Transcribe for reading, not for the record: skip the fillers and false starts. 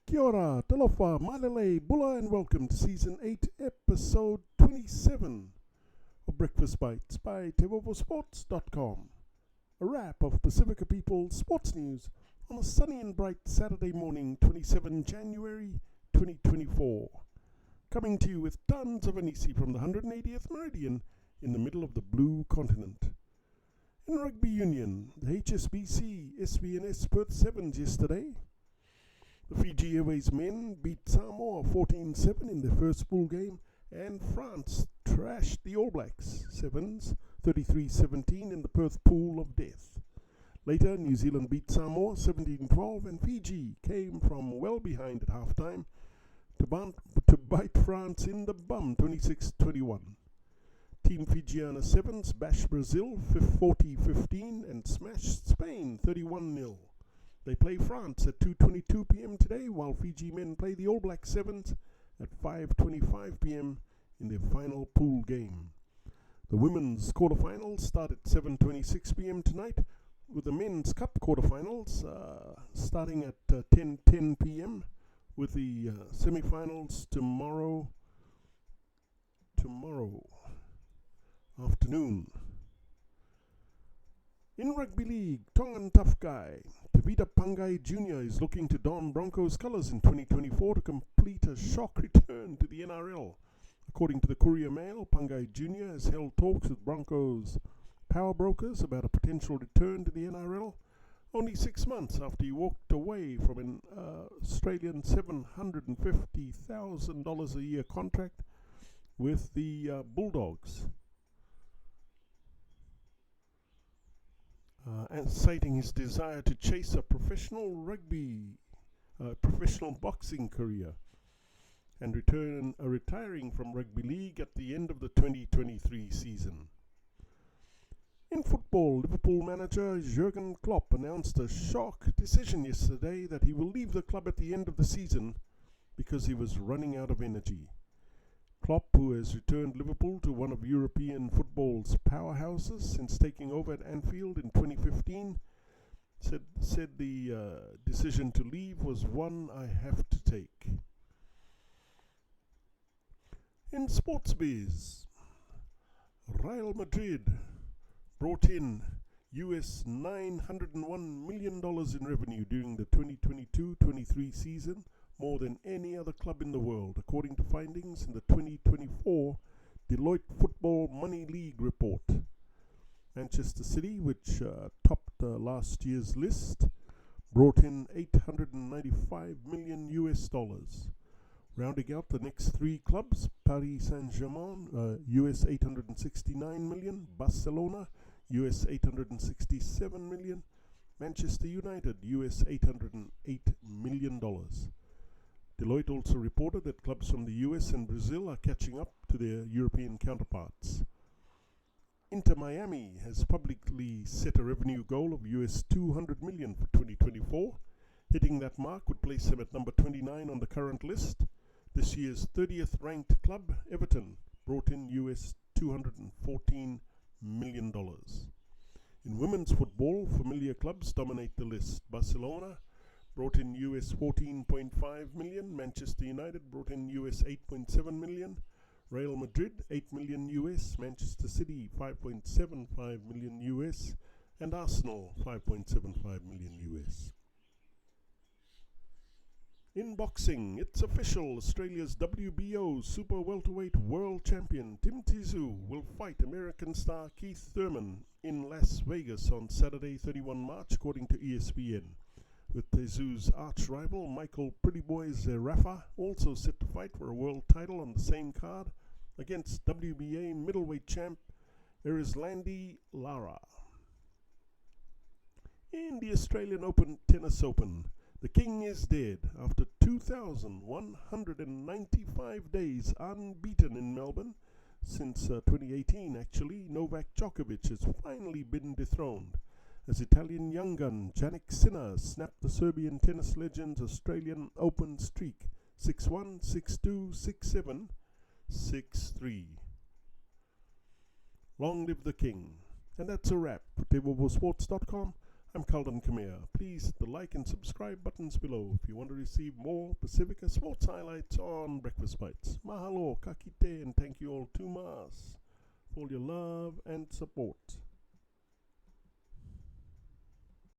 Kia ora, Talofa, Malele, Bula and Welcome to Season 8, Episode 27 of Breakfast Bites by TEIVOVOsports.com. A wrap of Pasifika People's sports news on a sunny and bright Saturday morning, 27 January 2024. Coming to you with tons of hanisi from the 180th meridian in the middle of the blue continent. In rugby union, the HSBC SVNS Perth Sevens yesterday. The Fiji Airways Men beat Samoa 14-7 in their first pool game, and France trashed the All Blacks Sevens 33-17 in the Perth Pool of Death. Later, New Zealand beat Samoa 17-12, and Fiji came from well behind at halftime to bite France in the bum 26-21. Team Fijiana Sevens bashed Brazil 40-15 and smashed Spain 31-0. They play France at 2:22 p.m. today, while Fiji Men play the All Black Sevens at 5:25 p.m. in their final pool game. The women's quarterfinals start at 7:26 p.m. tonight, with the men's cup quarterfinals starting at 10:10 p.m. with the semifinals tomorrow afternoon. In rugby league, Tongan tough guy Tevita Pangai Jr. is looking to don Broncos colours in 2024 to complete a shock return to the NRL. According to the Courier Mail, Pangai Jr. has held talks with Broncos power brokers about a potential return to the NRL only 6 months after he walked away from an Australian $750,000 a year contract with the Bulldogs. And citing his desire to chase a professional boxing career and retiring from rugby league at the end of the 2023 season. In football, Liverpool manager Jurgen Klopp announced a shock decision yesterday that he will leave the club at the end of the season because he was running out of energy. Klopp, who has returned Liverpool to one of European football's powerhouses since taking over at Anfield in 2015, said the decision to leave was one I have to take. In sports biz, Real Madrid brought in US $901 million in revenue during the 2022-23 season, more than any other club in the world, according to findings in the 2024 Deloitte Football Money League report. Manchester City, which topped last year's list, brought in $895 million US. Rounding out the next three clubs, Paris Saint-Germain, US $869 million, Barcelona, US $867 million, Manchester United, US $808 million. Deloitte also reported that clubs from the US and Brazil are catching up to their European counterparts. Inter Miami has publicly set a revenue goal of US $200 million for 2024. Hitting that mark would place them at number 29 on the current list. This year's 30th ranked club, Everton, brought in US $214 million. In women's football, familiar clubs dominate the list. Barcelona brought in US $14.5 million, Manchester United brought in US $8.7 million, Real Madrid $8 million US, Manchester City $5.75 million US, and Arsenal $5.75 million US. In boxing, it's official, Australia's WBO Super Welterweight World Champion Tim Tszyu will fight American star Keith Thurman in Las Vegas on Saturday 31 March, according to ESPN. With Tszyu's arch-rival Michael Prettyboy Zerafa also set to fight for a world title on the same card against WBA middleweight champ Erislandy Lara. In the Australian Tennis Open, the King is dead after 2,195 days unbeaten in Melbourne. Since 2018, actually, Novak Djokovic has finally been dethroned, as Italian young gun Jannik Sinner snapped the Serbian tennis legend's Australian Open streak 6-1, 6-2, 6-7, 6-3. Long live the King. And that's a wrap for TEIVOVOsports.com. I'm Calden Kamea. Please hit the like and subscribe buttons below if you want to receive more Pasifika sports highlights on Breakfast Bites. Mahalo, ka kite, and thank you all too much for all your love and support.